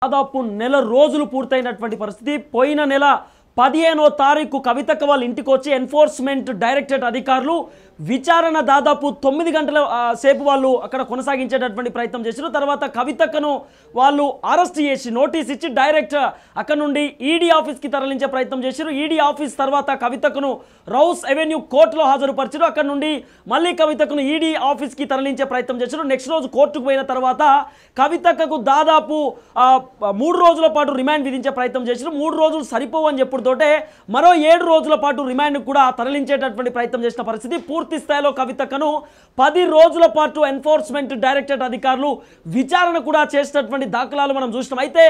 దాదాపు నెల రోజులు పూర్తయినటువంటి పరిస్థితి. పోయిన నెల 15వ తారీఖు కవితక్క వాళ్ళ ఇంటికి వచ్చి ఎన్ఫోర్స్మెంట్ డైరెక్టరేట్ అధికారులు విచారణ దాదాపు 9 గంటల సేపు వాళ్ళు అక్కడ కొనసాగించేటటువంటి ప్రయత్నం చేశారు. తర్వాత కవితక్కను వాళ్ళు అరెస్ట్ చేసి నోటీస్ ఇచ్చి డైరెక్ట్ అక్కడ నుండి ఈడీ ఆఫీస్కి తరలించే ప్రయత్నం చేశారు. ఈడీ ఆఫీస్ తర్వాత కవితక్కను రౌస్ అవెన్యూ కోర్టులో హాజరుపరిచారు. అక్కడ నుండి మళ్ళీ కవితక్కను ఈడీ ఆఫీస్కి తరలించే ప్రయత్నం చేశారు. నెక్స్ట్ రోజు కోర్టుకు పోయిన తర్వాత కవితక్కకు దాదాపు 3 రోజుల పాటు రిమాండ్ విధించే ప్రయత్నం చేశారు. 3 రోజులు సరిపోవని చెప్పుడుతోటే మరో 7 రోజుల పాటు రిమాండ్ కూడా తరలించేటటువంటి ప్రయత్నం చేసిన పరిస్థితి. పూర్తి స్థాయిలో కవితక్కను 10 రోజుల పాటు ఎన్ఫోర్స్మెంట్ డైరెక్టరేట్ అధికారులు విచారణ కూడా చేసినటువంటి దాఖలాలు మనం చూసినాం. అయితే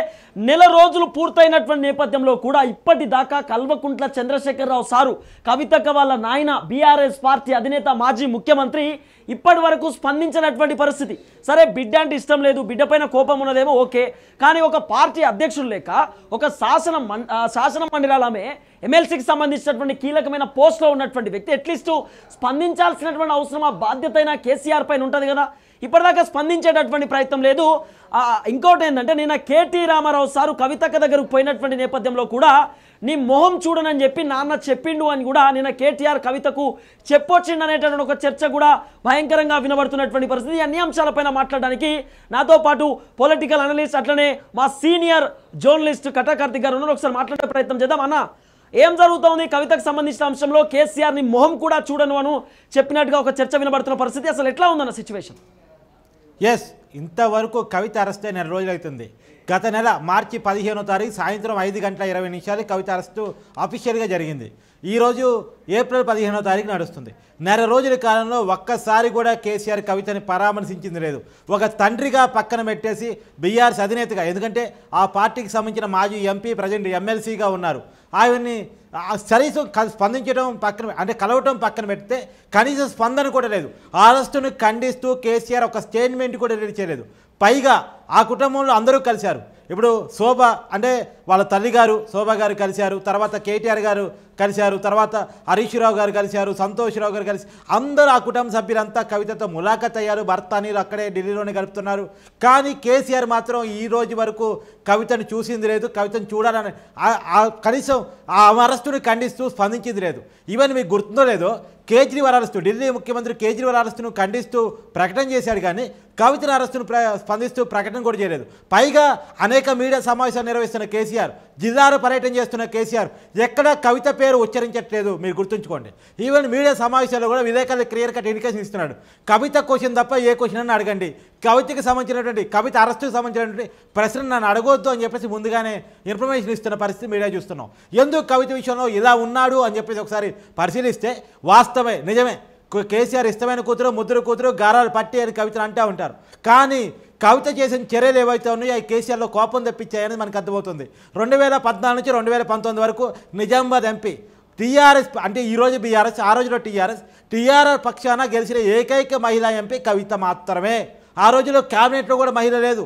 నెల రోజులు పూర్తయినటువంటి నేపథ్యంలో కూడా ఇప్పటిదాకా కల్వకుంట్ల చంద్రశేఖరరావు సారు కవితక్క వాళ్ళ నాయన బీఆర్ఎస్ పార్టీ అధినేత మాజీ ముఖ్యమంత్రి ఇప్పటి వరకు స్పందించినటువంటి పరిస్థితి. సరే, బిడ్డ అంటే ఇష్టం లేదు, బిడ్డ పైన కోపం ఉన్నదేమో ఓకే, కానీ ఒక పార్టీ అధ్యక్షుడు లేక ఒక శాసన మండలాలమే ఎమ్మెల్సీకి సంబంధించినటువంటి కీలకమైన పోస్ట్లో ఉన్నటువంటి వ్యక్తి అట్లీస్ట్ స్పందించాల్సినటువంటి అవసరం ఆ బాధ్యత అయినా కేసీఆర్ పైన ఉంటుంది కదా. ఇప్పటిదాకా స్పందించేటటువంటి ప్రయత్నం లేదు. ఇంకోటి ఏంటంటే నిన్న కేటీ రామారావు సారు కవితక్క దగ్గరకు పోయినటువంటి నేపథ్యంలో కూడా నీ మొహం చూడనని చెప్పి నాన్న చెప్పిండు అని కూడా నిన్న కేటీఆర్ కవితకు చెప్పొచ్చిండు అనేటటువంటి ఒక చర్చ కూడా భయంకరంగా వినబడుతున్నటువంటి పరిస్థితి. అన్ని అంశాలపైన మాట్లాడడానికి నాతో పాటు పొలిటికల్ అనలిస్ట్ అట్లనే మా సీనియర్ జర్నలిస్ట్ కటా కార్తిక్ గారు ఉన్నారు. ఒకసారి మాట్లాడే ప్రయత్నం చేద్దాం. అన్న, ఏం జరుగుతోంది కవితకు సంబంధించిన అంశంలో? కేసీఆర్ని మొహం కూడా చూడను అను చెప్పినట్టుగా ఒక చర్చ వినబడుతున్న పరిస్థితి. అసలు ఎట్లా ఉందన్న సిచ్యువేషన్? ఎస్, ఇంతవరకు కవిత అరెస్ట్ అయిన 2 రోజులు అవుతుంది. గత నెల మార్చి 15వ తారీఖు సాయంత్రం 5:20 కవిత అరెస్టు అఫీషియల్గా జరిగింది. ఈరోజు ఏప్రిల్ 15వ తారీఖు నడుస్తుంది. నెల రోజుల కాలంలో ఒక్కసారి కూడా కేసీఆర్ కవితని పరామర్శించింది లేదు. ఒక తండ్రిగా పక్కన పెట్టేసి బీఆర్ఎస్ అధినేతగా, ఎందుకంటే ఆ పార్టీకి సంబంధించిన మాజీ ఎంపీ ప్రజెంట్ ఎమ్మెల్సీగా ఉన్నారు, ఆయన్ని కనీసం స్పందించడం పక్కన అంటే కలవటం పక్కన పెడితే కనీసం స్పందన కూడా లేదు. అరెస్టును ఖండిస్తూ కేసీఆర్ ఒక స్టేట్మెంట్ కూడా రిలీజ్ చేయలేదు. పైగా ఆ కుటుంబంలో అందరూ కలిశారు. ఇప్పుడు శోభ అంటే వాళ్ళ తల్లి గారు శోభ గారు కలిశారు, తర్వాత కేటీఆర్ గారు కలిశారు, తర్వాత హరీష్ రావు గారు కలిశారు, సంతోష్ రావు గారు కలిసి అందరూ ఆ కుటుంబ సభ్యులంతా కవితతో ములాఖత్ అయ్యారు. భర్త నీళ్ళు అక్కడే ఢిల్లీలోనే గడుపుతున్నారు. కానీ కేసీఆర్ మాత్రం ఈ రోజు వరకు కవితను చూసింది లేదు, కవితను చూడాలని కనీసం ఆ అరెస్టును ఖండిస్తూ స్పందించింది లేదు. ఈవెన్ మీకు గుర్తుందో లేదో, కేజ్రీవాల్ అరెస్టు, ఢిల్లీ ముఖ్యమంత్రి కేజ్రీవాల్ అరెస్టును ఖండిస్తూ ప్రకటన చేశాడు, కానీ కవితను అరెస్టును స్పందిస్తూ ప్రకటన కూడా చేయలేదు. పైగా అనేక మీడియా సమావేశాలు నిర్వహిస్తున్న కేసీఆర్, జిల్లాలో పర్యటన చేస్తున్న కేసీఆర్ ఎక్కడ కవిత పేరు ఉచ్చరించట్లేదు. మీరు గుర్తుంచుకోండి. ఈవెన్ మీడియా సమావేశాల్లో కూడా విలేకరులు క్లియర్ కట్ ఇండికేషన్ ఇస్తున్నాడు. కవిత క్వశ్చన్ తప్ప ఏ క్వశ్చన్ అని అడగండి, కవితకి సంబంధించినటువంటి కవిత అరెస్టుకు సంబంధించినటువంటి ప్రశ్న నన్ను అడగొద్దు అని చెప్పేసి ముందుగానే ఇన్ఫర్మేషన్ ఇస్తున్న పరిస్థితి మీడియా చూస్తున్నాం. ఎందుకు కవిత విషయంలో ఇలా ఉన్నాడు అని చెప్పేసి ఒకసారి పరిశీలిస్తే వాస్తవమే, నిజమే. కేసీఆర్ ఇష్టమైన కూతురు, ముద్దురు కూతురు, గారాలు పట్టి అని కవితను అంటూ ఉంటారు. కానీ కవిత చేసిన చర్యలు ఏవైతే ఉన్నాయో అవి కేసీఆర్లో కోపం తెప్పించాయని మనకు అర్థమవుతుంది. 2014 నుంచి 2019 వరకు నిజామాబాద్ ఎంపీ టీఆర్ఎస్ అంటే ఈరోజు బీఆర్ఎస్, ఆ రోజులో టీఆర్ఎస్ పక్షాన గెలిచిన ఏకైక మహిళా ఎంపీ కవిత మాత్రమే. ఆ రోజులో క్యాబినెట్లో కూడా మహిళ లేదు.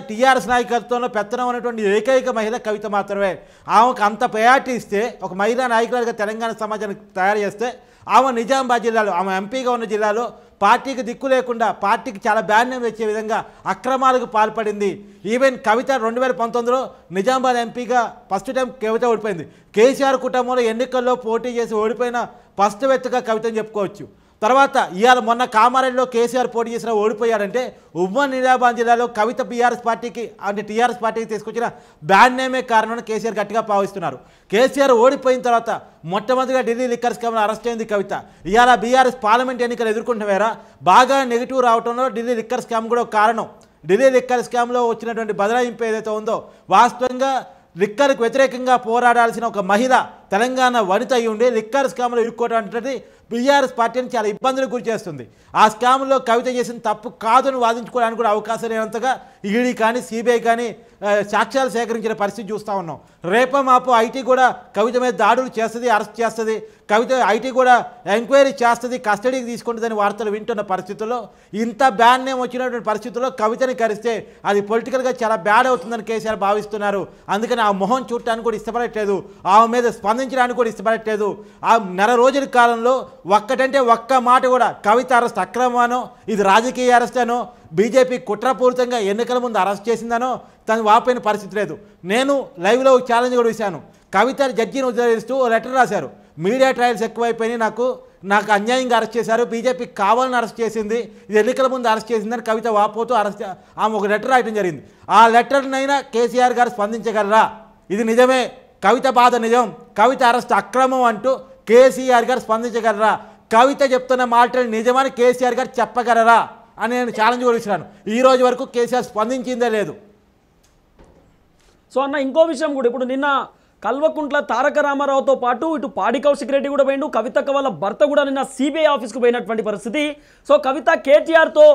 టీఆర్ఎస్ నాయకత్వంలో పెత్తనం అనేటువంటి ఏకైక మహిళ కవిత మాత్రమే. ఆమెకు అంత ప్రయారిటీ ఇస్తే, ఒక మహిళా నాయకురాలుగా తెలంగాణ సమాజాన్ని తయారు చేస్తే, ఆమె నిజామాబాద్ జిల్లాలో, ఆమె ఎంపీగా ఉన్న జిల్లాలో పార్టీకి దిక్కు లేకుండా పార్టీకి చాలా బ్యాడ్ నేమ్ వచ్చే విధంగా అక్రమాలకు పాల్పడింది. ఈవెన్ కవిత 2019లో నిజామాబాద్ ఎంపీగా ఫస్ట్ టైం కవిత ఓడిపోయింది. కేసీఆర్ కుటుంబంలో ఎన్నికల్లో పోటీ చేసి ఓడిపోయిన ఫస్ట్ వ్యక్తిగా కవితని చెప్పుకోవచ్చు. తర్వాత ఇవాళ మొన్న కామారెడ్డిలో కేసీఆర్ పోటీ చేసిన ఓడిపోయాడంటే ఉమ్మడి నిజామాబాద్ జిల్లాలో కవిత బీఆర్ఎస్ పార్టీకి అంటే టీఆర్ఎస్ పార్టీకి తీసుకొచ్చిన బ్యాడ్ నేమే కారణమని కేసీఆర్ గట్టిగా భావిస్తున్నారు. కేసీఆర్ ఓడిపోయిన తర్వాత మొట్టమొదటిగా ఢిల్లీ లిక్కర్ స్కామ్లో అరెస్ట్ అయింది కవిత. ఇవాళ బీఆర్ఎస్ పార్లమెంట్ ఎన్నికలు ఎదుర్కొంటున్నారా, బాగా నెగిటివ్ రావడంలో ఢిల్లీ లిక్కర్ స్కామ్ కూడా ఒక కారణం. ఢిల్లీ లిక్కర్ స్కామ్లో వచ్చినటువంటి బదలాయింపు ఏదైతే ఉందో, వాస్తవంగా లిక్కర్కు వ్యతిరేకంగా పోరాడాల్సిన ఒక మహిళ తెలంగాణ వనిత అయి ఉండి లిక్కర్ స్కామ్లో ఇరుక్కోవడం అంటే బీఆర్ఎస్ పార్టీని చాలా ఇబ్బందులకు గురి చేస్తుంది. ఆ స్కామ్లో కవిత చేసిన తప్పు కాదని వాదించుకోవడానికి కూడా అవకాశం లేనంతగా ఈడీ కానీ సిబిఐ కానీ సాక్ష్యాలు సేకరించిన పరిస్థితి చూస్తూ ఉన్నాం. రేపో మాపో ఐటీ కూడా కవిత మీద దాడులు చేస్తుంది, అరెస్ట్ చేస్తుంది, కవిత ఐటీ కూడా ఎంక్వైరీ చేస్తుంది, కస్టడీకి తీసుకుంటుందని వార్తలు వింటున్న పరిస్థితుల్లో, ఇంత బ్యాడ్ నేమ్ వచ్చినటువంటి పరిస్థితుల్లో కవితని కరిస్తే అది పొలిటికల్గా చాలా బ్యాడ్ అవుతుందని కేసీఆర్ భావిస్తున్నారు. అందుకని ఆ మొహం చూడటానికి కూడా ఇష్టపడట్లేదు, ఆమె మీద స్పందించడానికి కూడా ఇష్టపడట్లేదు. ఆ నెల రోజుల కాలంలో ఒక్కటంటే ఒక్క మాట కూడా కవిత అరెస్ట్ అక్రమమనో, ఇది రాజకీయ అరెస్ట్ అనో, బీజేపీ కుట్రపూరితంగా ఎన్నికల ముందు అరెస్ట్ చేసిందనో తను వాపోయిన పరిస్థితి లేదు. నేను లైవ్లో ఛాలెంజ్ కూడా ఇచ్చాను. కవిత జడ్జిని ఉద్ధరిస్తూ లెటర్ రాశారు, మీడియా ట్రయల్స్ ఎక్కువైపోయినాయి, నాకు అన్యాయంగా అరెస్ట్ చేశారు, బీజేపీ కావాలని అరెస్ట్ చేసింది, ఇది ఎన్నికల ముందు అరెస్ట్ చేసిందని కవిత వాపోతూ ఆమె ఒక లెటర్ రాయడం జరిగింది. ఆ లెటర్నైనా కేసీఆర్ గారు స్పందించగలరా? ఇది నిజమే, కవిత బాధ నిజం, కవిత అరెస్ట్ అక్రమం అంటూ కేసీఆర్ గారు స్పందించగలరా? కవిత చెప్తున్న మాటలు నిజమని కేసీఆర్ గారు చెప్పగలరా అని నేను ఛాలెంజ్ కూడా ఇచ్చినాను. ఈ రోజు వరకు కేసీఆర్ స్పందించిందే లేదు. సో అన్న ఇంకో విషయం కూడా, ఇప్పుడు నిన్న కల్వకుంట్ల తారక రామారావుతో పాటు ఇటు పాడి కౌశిక్ రెడ్డి కూడా పోయిండు, కవితక్క వాళ్ళ భర్త కూడా నిన్న సిబిఐ ఆఫీస్కు పోయినటువంటి పరిస్థితి. సో కవిత కేటీఆర్తో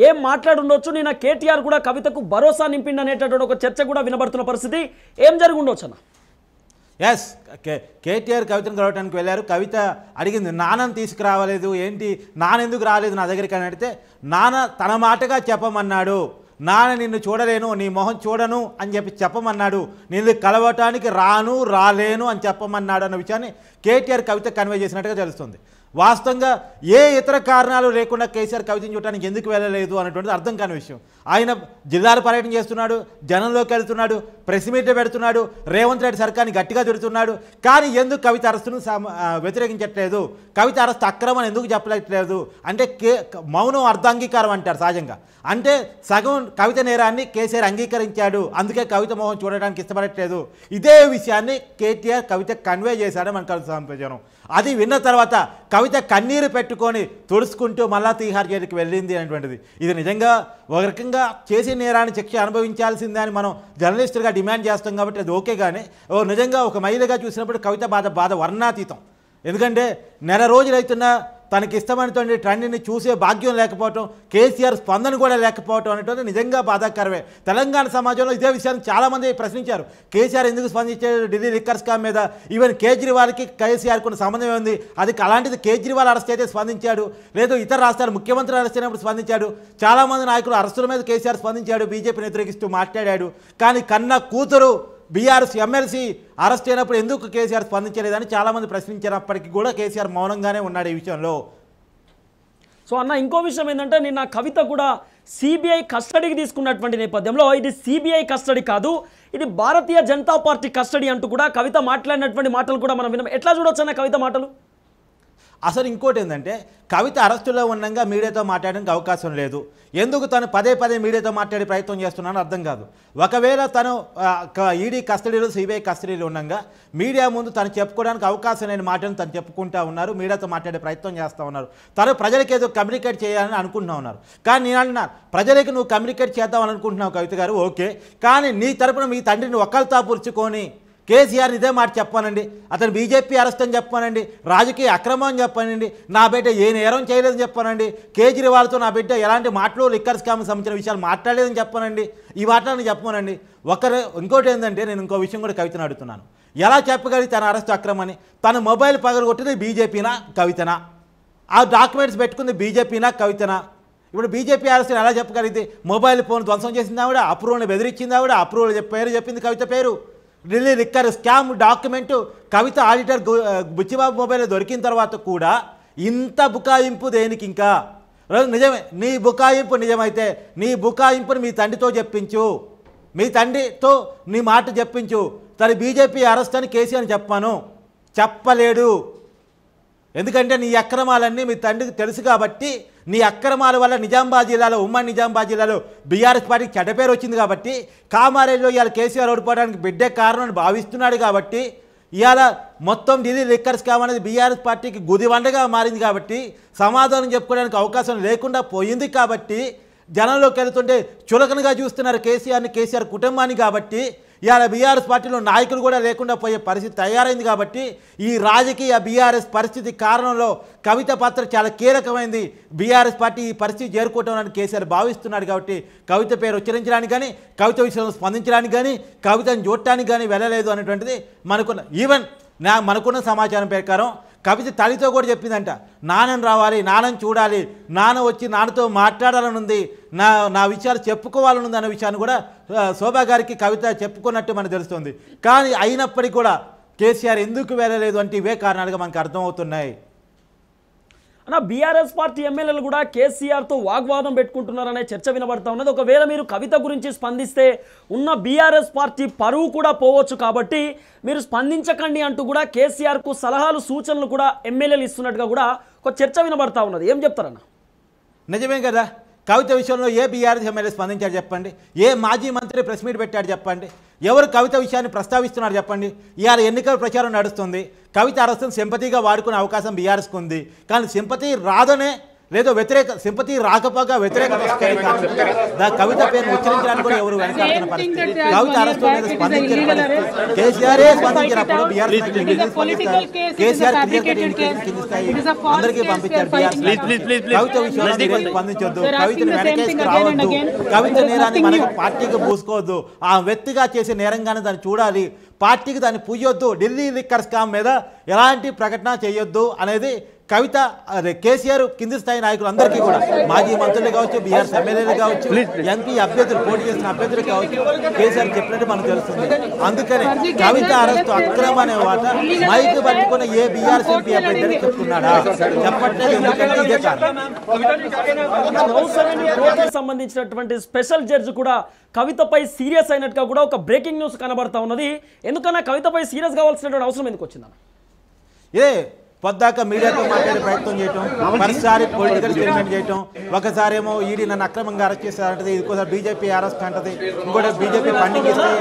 ఏం మాట్లాడుండొచ్చు, నిన్న కేటీఆర్ కూడా కవితకు భరోసా నింపిండి అనేటటువంటి ఒక చర్చ కూడా వినబడుతున్న పరిస్థితి, ఏం జరిగి ఉండొచ్చు అన్న? ఎస్, కేటీఆర్ కవితను కలవటానికి వెళ్ళారు. కవిత అడిగింది, నాన్నను తీసుకురావలేదు ఏంటి, నాన్న ఎందుకు రాలేదు నా దగ్గరికి అని అడిగితే, నాన్న తన మాటగా చెప్పమన్నాడు, నాన్న నిన్ను చూడలేను, నీ మొహం చూడను అని చెప్పమన్నాడు, నిన్ను కలవటానికి రాలేను అని చెప్పమన్నాడు అన్న విషయాన్ని కేటీఆర్ కవిత కన్వే చేసినట్టుగా తెలుస్తుంది. వాస్తవంగా ఏ ఇతర కారణాలు లేకుండా కేసీఆర్ కవితను చూడటానికి ఎందుకు వెళ్ళలేదు అన్నటువంటిది అర్థం కాని విషయం. ఆయన జిల్లాలు పర్యటన చేస్తున్నాడు, జనంలోకి వెళ్తున్నాడు, ప్రెస్ మీట్లు పెడుతున్నాడు, రేవంత్ రెడ్డి సర్కార్ని గట్టిగా తిడుతున్నాడు. కానీ ఎందుకు కవిత అరెస్టును వ్యతిరేకించట్లేదు, కవిత అరెస్ట్ అక్రమం ఎందుకు చెప్పట్లేదు అంటే మౌనం అర్ధాంగీకారం అంటారు సహజంగా. అంటే సగం కవిత నేరాన్ని కేసీఆర్ అంగీకరించాడు, అందుకే కవిత మోహన్ చూడడానికి ఇష్టపడట్లేదు. ఇదే విషయాన్ని కేటీఆర్ కవిత కన్వే చేశాడని మనకు సంప్రదాయం. అది విన్న తర్వాత కవిత కన్నీరు పెట్టుకొని తుడుచుకుంటూ మళ్ళా తీహార్ జైలుకి వెళ్ళింది అనేటువంటిది. ఇది నిజంగా ఒక రకంగా చేసి నేరాన్ని శిక్ష అనుభవించాల్సిందే అని మనం జర్నలిస్టులుగా డిమాండ్ చేస్తాం కాబట్టి అది ఓకే. కానీ నిజంగా ఒక మహిళగా చూసినప్పుడు కవిత బాధ వర్ణాతీతం. ఎందుకంటే నెల రోజులైతున్నా తనకి ఇష్టమైనటువంటి ట్రెండ్ని చూసే భాగ్యం లేకపోవటం, కేసీఆర్ స్పందన కూడా లేకపోవటం అనేటువంటి నిజంగా బాధాకరమే. తెలంగాణ సమాజంలో ఇదే విషయాన్ని చాలామంది ప్రశ్నించారు, కేసీఆర్ ఎందుకు స్పందించారు ఢిల్లీ లిక్కర్ స్కామ్ మీద, ఈవెన్ కేజ్రీవాల్కి కేసీఆర్కి ఉన్న సంబంధం ఉంది, అది అలాంటిది కేజ్రీవాల్ అరెస్ట్ అయితే స్పందించాడు, లేదు ఇతర రాష్ట్రాల ముఖ్యమంత్రి అరెస్ట్ అయినప్పుడు స్పందించాడు, చాలామంది నాయకులు అరెస్టుల మీద కేసీఆర్ స్పందించాడు, బీజేపీని వ్యతిరేకిస్తూ మాట్లాడాడు. కానీ కన్న కూతురు బీఆర్ఎస్ ఎమ్మెల్సీ అరెస్ట్ అయినప్పుడు ఎందుకు కేసీఆర్ స్పందించలేదని చాలామంది ప్రశ్నించినప్పటికీ కూడా కేసీఆర్ మౌనంగానే ఉన్నాడు ఈ విషయంలో. సో అన్న ఇంకో విషయం ఏంటంటే, నిన్న కవిత కూడా సిబిఐ కస్టడీకి తీసుకున్నటువంటి నేపథ్యంలో ఇది సిబిఐ కస్టడీ కాదు, ఇది భారతీయ జనతా పార్టీ కస్టడీ అంటూ కూడా కవిత మాట్లాడినటువంటి మాటలు కూడా మనం విన్నాం. ఎట్లా చూడొచ్చు అన్న కవిత మాటలు? అసలు ఇంకోటి ఏంటంటే, కవిత అరెస్టులో ఉండగా మీడియాతో మాట్లాడడానికి అవకాశం లేదు. ఎందుకు తను పదే మీడియాతో మాట్లాడే ప్రయత్నం చేస్తున్నానో అర్థం కాదు. ఒకవేళ తను ఈడీ కస్టడీలో సిబిఐ కస్టడీలో ఉండగా మీడియా ముందు తను చెప్పుకోవడానికి అవకాశం లేని మాటలను తను చెప్పుకుంటూ ఉన్నారు, మీడియాతో మాట్లాడే ప్రయత్నం చేస్తూ ఉన్నారు. తను ప్రజలకు ఏదో కమ్యూనికేట్ చేయాలని అనుకుంటున్నా ఉన్నారు. కానీ నేను అంటున్నా, ప్రజలకు నువ్వు కమ్యూనికేట్ చేద్దామని అనుకుంటున్నావు కవిత గారు, ఓకే. కానీ నీ తరపున మీ తండ్రిని ఒకళ్ళతో పురుచుకొని కేసీఆర్ ఇదే మాట చెప్పానండి, అతను బీజేపీ అరెస్ట్ అని చెప్పానండి, రాజకీయ అక్రమం అని చెప్పానండి, నా బిడ్డ ఏ నేరం చేయలేదని చెప్పానండి, కేజ్రీవాల్తో నా బిడ్డ ఎలాంటి మాటలు లిక్కర్ స్కామ్కి సంబంధించిన విషయాలు మాట్లాడలేదని చెప్పానండి, ఈ మాటలను చెప్పానండి. ఇంకోటి ఏంటంటే, నేను ఇంకో విషయం కూడా కవితను అడుగుతున్నాను, ఎలా చెప్పగలిగి తన అరెస్ట్ అక్రమని? తన మొబైల్ పగలగొట్టింది బీజేపీనా కవితనా? ఆ డాక్యుమెంట్స్ పెట్టుకుంది బీజేపీనా కవితనా? ఇప్పుడు బీజేపీ అరెస్ట్ ఎలా చెప్పగలిగితే? మొబైల్ ఫోన్ ధ్వంసం చేసింది ఆవిడ, అప్రూవల్ని బెదిరించింది ఆవిడ, అప్రూవల్ పేరు చెప్పింది కవిత పేరు, ఢిల్లీ లిక్కర్ స్కామ్ డాక్యుమెంటు కవిత ఆడిటర్ బుచ్చిబాబు మొబైల్లో దొరికిన తర్వాత కూడా ఇంత బుకాయింపు దేనికి? ఇంకా నిజమే, నీ బుకాయింపు నిజమైతే నీ బుకాయింపుని మీ తండ్రితో చెప్పించు, మీ తండ్రితో నీ మాట చెప్పించు. తన బీజేపీ అరెస్ట్ అని కేసీఆర్ చెప్పాను, చెప్పలేడు. ఎందుకంటే నీ అక్రమాలన్నీ మీ తండ్రికి తెలుసు కాబట్టి, నీ అక్రమాల వల్ల నిజామాబాద్ జిల్లాలో, ఉమ్మడి నిజామాబాద్ జిల్లాలో బీఆర్ఎస్ పార్టీకి చెడ్డ పేరు వచ్చింది కాబట్టి, కామారెడ్డిలో ఇవాళ కేసీఆర్ ఓడిపోవడానికి బిడ్డే కారణం భావిస్తున్నాడు కాబట్టి, ఇవాళ మొత్తం ఢిల్లీ లిక్కర్ స్కామ్ అనేది బీఆర్ఎస్ పార్టీకి గుదివండగా మారింది కాబట్టి, సమాధానం చెప్పుకోవడానికి అవకాశం లేకుండా పోయింది కాబట్టి, జనంలోకి వెళ్తుంటే చులకనగా చూస్తున్నారు కేసీఆర్ని, కేసీఆర్ కుటుంబాన్ని. కాబట్టి ఇవాళ బీఆర్ఎస్ పార్టీలో నాయకులు కూడా లేకుండా పోయే పరిస్థితి తయారైంది. కాబట్టి ఈ రాజకీయ బీఆర్ఎస్ పరిస్థితి కారణంలో కవిత పాత్ర చాలా కీలకమైంది. బీఆర్ఎస్ పార్టీ ఈ పరిస్థితి చేరుకోవటం కేసీఆర్ భావిస్తున్నాడు. కాబట్టి కవిత పేరు ఉచ్చరించడానికి కానీ, కవిత విషయంలో స్పందించడానికి కానీ, కవితను చూడటానికి కానీ వెళ్ళలేదు అనేటువంటిది మనకున్న సమాచారం ప్రకారం కవిత తల్లితో కూడా చెప్పిందంట, నాన్నని రావాలి, నాన్నని చూడాలి, నాన్న వచ్చి నాన్నతో మాట్లాడాలని ఉంది, నా విషయాలు చెప్పుకోవాలని ఉంది అనే విషయాన్ని కూడా శోభా గారికి కవిత చెప్పుకున్నట్టు మనకు తెలుస్తుంది. కానీ అయినప్పటికీ కూడా కేసీఆర్ ఎందుకు వెళ్ళలేదు అంటే ఇవే కారణాలుగా మనకు అర్థమవుతున్నాయి. అన్న బీఆర్ఎస్ పార్టీ ఎమ్మెల్యేలు కూడా కేసీఆర్తో వాగ్వాదం పెట్టుకుంటున్నారనే చర్చ వినబడతా ఉన్నది. ఒకవేళ మీరు కవిత గురించి స్పందిస్తే ఉన్న బీఆర్ఎస్ పార్టీ పరువు కూడా పోవచ్చు, కాబట్టి మీరు స్పందించకండి అంటూ కూడా కేసీఆర్కు సలహాలు సూచనలు కూడా ఎమ్మెల్యేలు ఇస్తున్నట్టుగా కూడా ఒక చర్చ వినబడతా ఉన్నది. ఏం చెప్తారన్న? నిజమే కదా, కవిత విషయంలో ఏ బీఆర్ఎస్ ఎమ్మెల్యే స్పందించారు చెప్పండి? ఏ మాజీ మంత్రి ప్రెస్ మీట్ పెట్టాడు చెప్పండి? ఎవరు కవిత విషయాన్ని ప్రస్తావిస్తున్నారు చెప్పండి? ఇవాళ ఎన్నికల ప్రచారం నడుస్తుంది, కవిత అరెస్టును సింపతిగా వాడుకునే అవకాశం బీఆర్ఎస్కు ఉంది. కానీ సింపతి రాదనే లేదో సింపతి రాకపోగా వ్యతిరేకత కవిత పేరు ఉచ్చరించడానికి కూడా ఎవరు వెనకాడుతున్న పరిస్థితి. కవిత అరెస్టు మీద స్పందించిన పరిస్థితి కేసీఆరే స్పందించినప్పుడు కేసీఆర్ అందరికీ పంపించారు. కవిత విషయంలో స్పందించొద్దు, కవితను వెనకేసుకు రావద్దు, కవిత నేరాన్ని మనకు పార్టీకి పూసుకోవద్దు, ఆ వ్యక్తిగా చేసే నేరంగానే దాన్ని చూడాలి, పార్టీకి దాన్ని పూయొద్దు, ఢిల్లీ లిక్కర్ స్కామ్ మీద ఎలాంటి ప్రకటన చేయొద్దు అనేది కవిత కేసీఆర్ కింది స్థాయి నాయకులు అందరికీ కూడా, మాజీ మంత్రులు కావచ్చు, బీఆర్ఎస్ ఎమ్మెల్యేలు కావచ్చు, ఎంపీ అభ్యర్థులు, పోటీ చేసిన అభ్యర్థులు కావచ్చు, కేసీఆర్ చెప్పినట్టు మనకు తెలుస్తుంది. అందుకనే కవిత అరెస్టు అక్రమ అనే వాట మైక్ పట్టుకున్న ఏ బీఆర్ఎస్ ఎంపీ అభ్యర్థి చెప్తున్నాడా? చెప్పట్లేదు. ఎందుకంటే ఇదే కారణం. సంబంధించినటువంటి స్పెషల్ జడ్జి కూడా కవితపై సీరియస్ అయినట్టుగా కూడా ఒక బ్రేకింగ్ న్యూస్ కనబడతా ఉన్నది. ఎందుకన్నా కవితపై సీరియస్ కావాల్సినటువంటి అవసరం ఎందుకు వచ్చిందన్న? పొద్దాక మీడియాతో మాట్లాడే ప్రయత్నం చేయటం, మరోసారి పొలిటికల్ స్టేట్మెంట్ చేయటం, ఒకసారి ఏమో ఈడీ నన్ను అక్రమంగా అరెస్ట్ చేస్తారంటది, ఇంకోసారి బీజేపీ అరెస్ట్ అంటది, ఇంకోటి బీజేపీ ఫండింగ్ ఇస్తే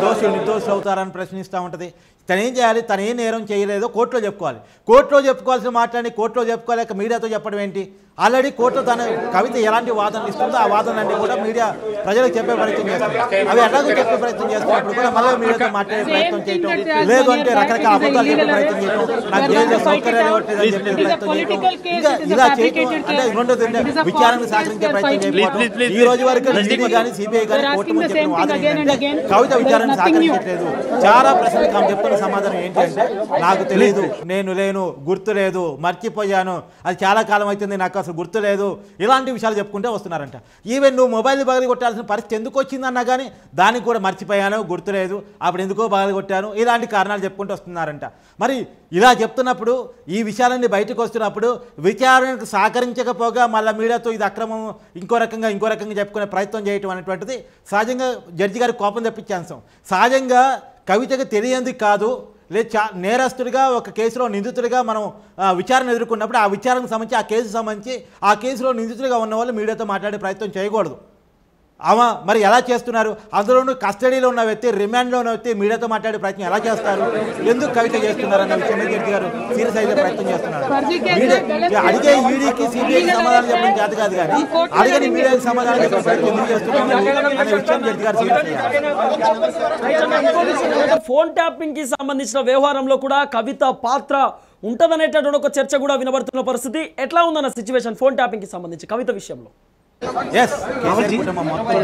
దోషులు నిర్దోషులు అవుతారని ప్రశ్నిస్తూ ఉంటుంది. తను ఏం చేయాలి? తను ఏం నేరం చేయలేదో కోర్టులో చెప్పుకోవాలి. కోర్టులో చెప్పుకోవాల్సిన మాట్లాడి కోర్టులో చెప్పుకోలేక మీడియాతో చెప్పడం ఏంటి? ఆల్రెడీ కోర్టులో తన కవిత ఎలాంటి వాదనలు ఇస్తుందో ఆ వాదనలన్నీ కూడా మీడియా ప్రజలకు చెప్పే ప్రయత్నం చేస్తారు. అవి ఎలాగో చెప్పే ప్రయత్నం చేస్తున్నప్పుడు కూడా మళ్ళీ మీడియాతో మాట్లాడే ప్రయత్నం చేయటం, లేదు అంటే రకరకాల అబద్ధాలు చెప్పే ప్రయత్నం చేయటం, నాకు జైల్లో సౌకర్యాలు ఇవ్వట్లేదని చెప్పే ప్రయత్నం చేయటం, ఇంకా ఇలా చేయటం అంటే రెండోది విచారణకు సహకరించే ప్రయత్నం చేయకపోవడం. ఈ రోజు వరకు ఈడీ కానీ సిబిఐ కానీ కోర్టు ముందు చెప్పిన వాదన ఏంటంటే కవిత విచారణకు సహకరించట్లేదు. చాలా ప్రశ్నలు ఆమె చెప్తున్న సమాధానం ఏంటంటే నాకు తెలియదు, నేను లేను, గుర్తు లేదు, మర్చిపోయాను, అది చాలా కాలం అవుతుంది, నాకు అసలు గుర్తు లేదు, ఇలాంటి విషయాలు చెప్పుకుంటే వస్తున్నారంట. ఈవెన్ నువ్వు మొబైల్ బగలి కొట్టాల్సిన పరిస్థితి ఎందుకు వచ్చిందన్నా కానీ దానికి కూడా మర్చిపోయాను, గుర్తు లేదు, అప్పుడు ఎందుకో బగలి కొట్టాను, ఇలాంటి కారణాలు చెప్పుకుంటూ వస్తున్నారంట. మరి ఇలా చెప్తున్నప్పుడు, ఈ విషయాలన్నీ బయటకు వస్తున్నప్పుడు విచారణకు సహకరించకపోగా మళ్ళీ మీడియాతో ఇది అక్రమం ఇంకో రకంగా చెప్పుకునే ప్రయత్నం చేయటం అనేటువంటిది సహజంగా జడ్జి గారికి కోపం తెప్పించే అంశం. సహజంగా కవితకు తెలియంది కాదు, లేదు నేరస్తుడిగా ఒక కేసులో నిందితుడిగా మనం విచారణ ఎదుర్కొన్నప్పుడు ఆ విచారణకు సంబంధించి ఆ కేసు సంబంధించి ఆ కేసులో నిందితుడిగా ఉన్న వాళ్ళు మీడియాతో మాట్లాడే ప్రయత్నం చేయకూడదు. మరి ఎలా చేస్తున్నారు? అందులోనూ కస్టడీలో ఉన్న వ్యక్తి, రిమాండ్లో ఉన్న వ్యక్తి మీడియాతో మాట్లాడే ప్రయత్నం ఎలా చేస్తారు? ఎందుకు కవిత చేస్తున్నారు అన్న విషయం జడ్జి గారు సీరియస్ అయితే ప్రయత్నం చేస్తున్నారు. అడిగే ఈడీకి సిబిఐకి సమాధానం చెప్పడం చేత కాదు, కానీ అడిగని మీడియాకి సమాధానం చెప్పే ప్రయత్నం ఎందుకు చేస్తున్నారు అనే విషయం జడ్జి గారు సీరియస్ అయ్యారు. ఫోన్ ట్యాపింగ్ కి సంబంధించిన వ్యవహారంలో కూడా కవిత పాత్ర ఉంటదనేటటువంటి ఒక చర్చ కూడా వినబడుతున్న పరిస్థితి. ఎట్లా ఉందన్న సిచ్యువేషన్ ఫోన్ ట్యాపింగ్ కి సంబంధించి కవిత విషయంలో? కుటుంబం మొత్తం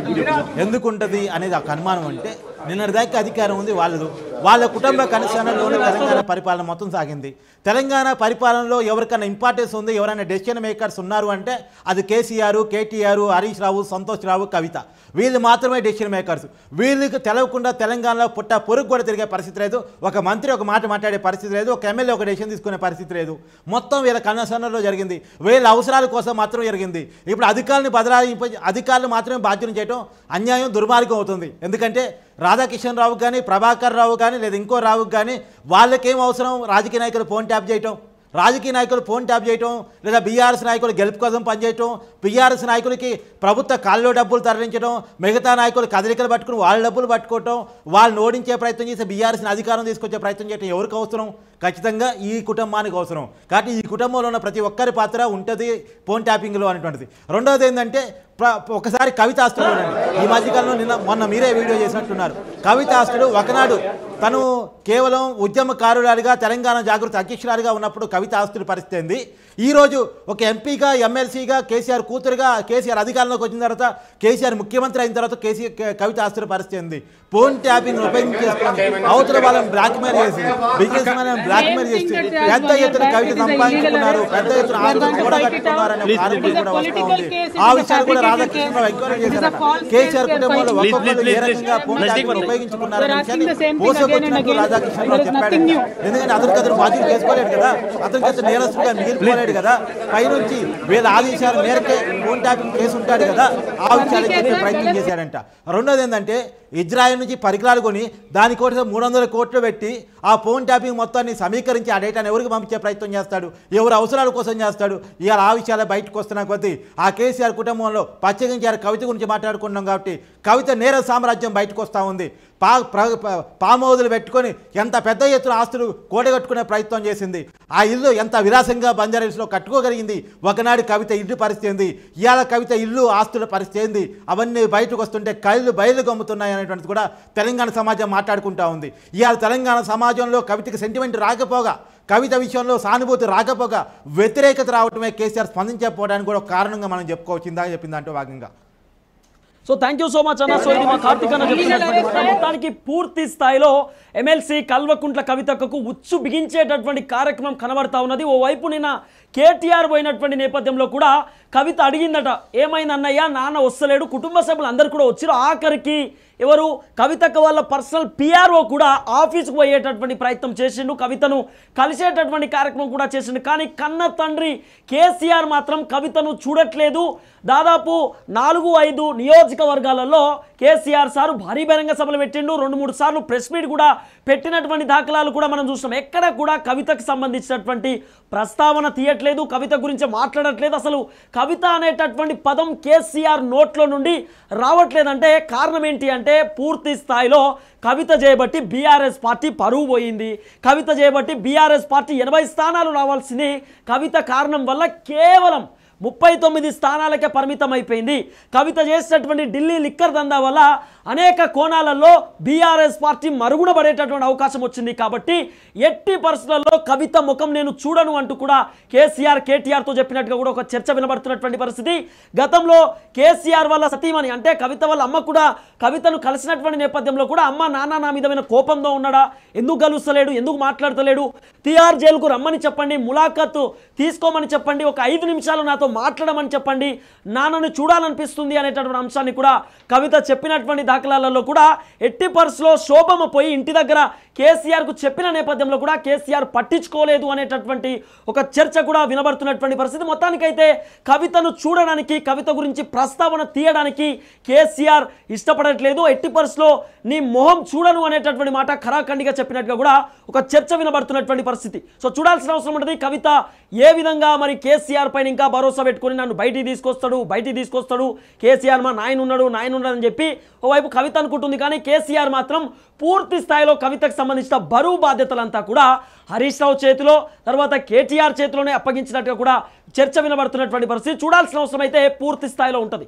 ఎందుకు ఉంటుంది అనేది ఒక అనుమానం. అంటే నిన్నటిదాకా అధికారం ఉంది వాళ్ళదు, వాళ్ళ కుటుంబ కనెక్షన్లోనే తెలంగాణ పరిపాలన మొత్తం సాగింది. తెలంగాణ పరిపాలనలో ఎవరికైనా ఇంపార్టెన్స్ ఉంది, ఎవరైనా డెసిషన్ మేకర్స్ ఉన్నారు అంటే అది కేసీఆర్, కేటీఆర్, హరీష్ రావు, సంతోష్ రావు, కవిత, వీళ్ళు మాత్రమే డెసిషన్ మేకర్స్. వీళ్ళకి తెలవకుండా తెలంగాణలో పుట్ట పొరుగు కూడా తిరిగే పరిస్థితి లేదు, ఒక మంత్రి ఒక మాట మాట్లాడే పరిస్థితి లేదు, ఒక ఎమ్మెల్యే ఒక డెసిషన్ తీసుకునే పరిస్థితి లేదు. మొత్తం వీళ్ళ కన్సర్న్లో జరిగింది, వీళ్ళ అవసరాల కోసం మాత్రం జరిగింది. ఇప్పుడు అధికారులు మాత్రమే బాధ్యత చేయడం అన్యాయం, దుర్మార్గం అవుతుంది. ఎందుకంటే రాధాకిషన్ రావు కానీ, ప్రభాకర్ రావు కానీ, లేదా ఇంకో రావుకి కానీ వాళ్ళకేం అవసరం? రాజకీయ నాయకులు ఫోన్ ట్యాప్ చేయటం, లేదా బీఆర్ఎస్ నాయకులు గెలుపు కోసం పనిచేయటం, బీఆర్ఎస్ నాయకులకి ప్రభుత్వ కాల్లో డబ్బులు తరలించడం, మిగతా నాయకులు కదలికలు పట్టుకుని వాళ్ళ డబ్బులు పట్టుకోవటం, వాళ్ళని ఓడించే ప్రయత్నం చేసి బీఆర్ఎస్ని అధికారం తీసుకొచ్చే ప్రయత్నం చేయడం ఎవరికి అవసరం? ఖచ్చితంగా ఈ కుటుంబానికి అవసరం. కాబట్టి ఈ కుటుంబంలో ఉన్న ప్రతి ఒక్కరి పాత్ర ఉంటుంది ఫోన్ ట్యాపింగ్లో అనేటువంటిది. రెండవది ఏంటంటే ఒకసారి కవిత ఆస్తుడు, ఈ మధ్యకాలంలో మొన్న మీరే వీడియో చేసినట్టున్నారు, కవిత ఆస్తుడు ఒకనాడు తను కేవలం ఉద్యమకారురాలిగా తెలంగాణ జాగృతి అధ్యక్షురాలిగా ఉన్నప్పుడు కవిత ఆస్తుల పరిస్థితి ఏంది? ఈరోజు ఒక ఎంపీగా, ఎమ్మెల్సీగా, కేసీఆర్ కూతురుగా, కేసీఆర్ అధికారంలోకి వచ్చిన తర్వాత, కేసీఆర్ ముఖ్యమంత్రి అయిన తర్వాత కవిత ఆస్తుల పరిస్థితి ఏంది? ఫోన్ ట్యాపింగ్ ఉపయోగించేసుకొని అవతల వాళ్ళని బ్లాక్మెయిల్ చేసి బిజినెస్ మ్యాన్ బ్లాక్మెయిల్ చేసి పెద్ద ఎత్తున కవిత సంపాదించుకున్నారు, పెద్ద ఎత్తున ఆస్తులు కూడగట్టుకున్నారనే ఆరోపణ కూడా వస్తూ ఉంది. ఆ విషయాలు కూడా రాధాకృష్ణరావు ఎంక్వైరీ చేశారట. కేసీఆర్ కుటుంబంలో ఒక్కొక్కరు ఏ రకంగా ఫోన్ ట్యాపింగ్ ఉపయోగించుకున్నారనే విషయాన్ని పోసకొచ్చినట్టు రాధాకృష్ణరావు చెప్పాడు. ఎందుకంటే అతనికి బాధ్యత చేసుకోలేడు కదా, అతనికి నేరస్తుగా మిగిలిపోలేడు కదా, పైనుంచి వీళ్ళ ఆదేశాల మేరకే ఫోన్ ట్యాపింగ్ కేసు ఉంటాడు కదా, ఆ విషయాలు చెప్పే ప్రయత్నం చేశాడంట. రెండోది ఏంటంటే ఇజ్రాయెల్ నుంచి పరికరాలు కొని దానికోసం 300 కోట్లు పెట్టి ఆ ఫోన్ ట్యాపింగ్ మొత్తాన్ని సమీకరించి ఆ డేటాను ఎవరికి పంపించే ప్రయత్నం చేస్తాడు, ఎవరు అవసరాల కోసం చేస్తాడు. ఇవాళ ఆ విషయాలే బయటకు వస్తున్న కొద్దీ ఆ కేసీఆర్ కుటుంబంలో ప్రత్యేకించి కవిత గురించి మాట్లాడుకున్నాం కాబట్టి కవిత నేర సామ్రాజ్యం బయటకు వస్తూ ఉంది. పామోదులు పెట్టుకొని ఎంత పెద్ద ఎత్తున ఆస్తులు కూడగట్టుకునే ప్రయత్నం చేసింది. ఆ ఇల్లు ఎంత విలాసంగా బంజారాహిల్స్లో కట్టుకోగలిగింది. ఒకనాడు కవిత ఇల్లు పరిస్థితి ఏంది, ఇవాళ కవిత ఇల్లు ఆస్తుల పరిస్థితి ఏంది, అవన్నీ బయటకు వస్తుంటే కళ్ళు బయలు గమ్ముతున్నాయి అనేటువంటిది కూడా తెలంగాణ సమాజం మాట్లాడుకుంటూ ఉంది. ఇవాళ తెలంగాణ సమాజంలో కవితకి సెంటిమెంట్ రాకపోగా, కవిత విషయంలో సానుభూతి రాకపోగా వ్యతిరేకత రావటమే కేసీఆర్ స్పందించకపోవడానికి కూడా ఒక కారణంగా మనం చెప్పుకోవచ్చు. ఇందాక చెప్పిన దాంట్లో భాగంగా. So thank you so much అన్న. సో ఇది మా కార్తిక్ అన్న చెప్పినటువంటి మొత్తానికి పూర్తి స్థాయిలో ఎమ్మెల్సీ కల్వకుంట్ల కవితకు ఉచ్చు బిగించేటటువంటి కార్యక్రమం కనబడతా ఉన్నది. ఓవైపు నిన్న కేటీఆర్ పోయినటువంటి నేపథ్యంలో కూడా కవిత అడిగిందట, ఏమైంది అన్నయ్య, నాన్న వస్తలేడు, కుటుంబ సభ్యులు అందరు కూడా వచ్చారు, ఆఖరికి ఎవరు కవితక్క వాళ్ళ పర్సనల్ పిఆర్ఓ కూడా ఆఫీస్కు పోయేటటువంటి ప్రయత్నం చేసిండు, కవితను కలిసేటటువంటి కార్యక్రమం కూడా చేసిండు. కానీ కన్న తండ్రి కేసీఆర్ మాత్రం కవితను చూడట్లేదు. దాదాపు 4-5 నియోజకవర్గాలలో కేసీఆర్ సారు భారీ బహిరంగ సభలు పెట్టిండు, 2-3 సార్లు ప్రెస్ మీట్ కూడా పెట్టినటువంటి దాఖలాలు కూడా మనం చూస్తాం. ఎక్కడ కూడా కవితకు సంబంధించినటువంటి ప్రస్తావన తీయట్లేదు, కవిత గురించి మాట్లాడట్లేదు. అసలు కవిత అనేటటువంటి పదం కేసీఆర్ నోట్లో నుండి రావట్లేదంటే కారణం ఏంటి అంటే పూర్తి స్థాయిలో కవిత చేయబట్టి బీఆర్ఎస్ పార్టీ పరువు పోయింది. కవిత చేయబట్టి బీఆర్ఎస్ పార్టీ 80 స్థానాలు రావాల్సింది కవిత కారణం వల్ల కేవలం 39 స్థానాలకే పరిమితం అయిపోయింది. కవిత చేసినటువంటి ఢిల్లీ లిక్కర్ దందా వల్ల అనేక కోణాలలో బీఆర్ఎస్ పార్టీ మరుగున పడేటటువంటి అవకాశం వచ్చింది. కాబట్టి ఎట్టి పరిస్థితుల్లో కవిత ముఖం నేను చూడను అంటూ కూడా కేటీఆర్తో చెప్పినట్టుగా కూడా ఒక చర్చ వినబడుతున్నటువంటి పరిస్థితి. గతంలో కేసీఆర్ వల్ల సతీమణి అంటే కవిత వాళ్ళ అమ్మ కూడా కవితను కలిసినటువంటి నేపథ్యంలో కూడా అమ్మ నాన్న నా మీదమైన కోపంతో ఉన్నాడా, ఎందుకు కలుస్తలేడు, ఎందుకు మాట్లాడతలేడు, తిహార్ జైలుకు రమ్మని చెప్పండి, ములాఖత్ తీసుకోమని చెప్పండి, ఒక 5 నిమిషాలు నాతో మాట్లాడమని చెప్పండి, నాన్నను చూడాలనిపిస్తుంది అనేటటువంటి అంశాన్ని కూడా కవిత చెప్పినటువంటి దాఖలాలలో కూడా ఎట్టి పరిస్థితుల్లో శోభమ్మ పోయి ఇంటి దగ్గర కేసీఆర్కు చెప్పిన నేపథ్యంలో కూడా కేసీఆర్ పట్టించుకోలేదు అనేటటువంటి ఒక చర్చ కూడా వినబడుతున్నటువంటి పరిస్థితి. మొత్తానికైతే కవితను చూడడానికి, కవిత గురించి ప్రస్తావన తీయడానికి కేసీఆర్ ఇష్టపడట్లేదు. ఎట్టి పరిస్థితుల్లో నీ మొహం చూడను అనేటటువంటి మాట ఖరాఖండిగా చెప్పినట్టుగా కూడా ఒక చర్చ వినబడుతున్నటువంటి పరిస్థితి. సో చూడాల్సిన అవసరం ఉంటుంది కవిత ఏ విధంగా మరి కేసీఆర్ పైన ఇంకా భరోసా పెట్టుకుని నన్ను బయటికి తీసుకొస్తాడు, కేసీఆర్ మా నాయన ఉన్నాడు అని చెప్పి ఓవైపు కవిత అనుకుంటుంది. కానీ కేసీఆర్ మాత్రం పూర్తి స్థాయిలో కవితకు సంబంధించిన బరువు బాధ్యతలంతా కూడా హరీష్ రావు చేతిలో, తర్వాత కేటీఆర్ చేతిలోనే అప్పగించినట్టుగా కూడా చర్చ వినబడుతున్నటువంటి పరిస్థితి. చూడాల్సిన అవసరం అయితే పూర్తి స్థాయిలో ఉంటుంది.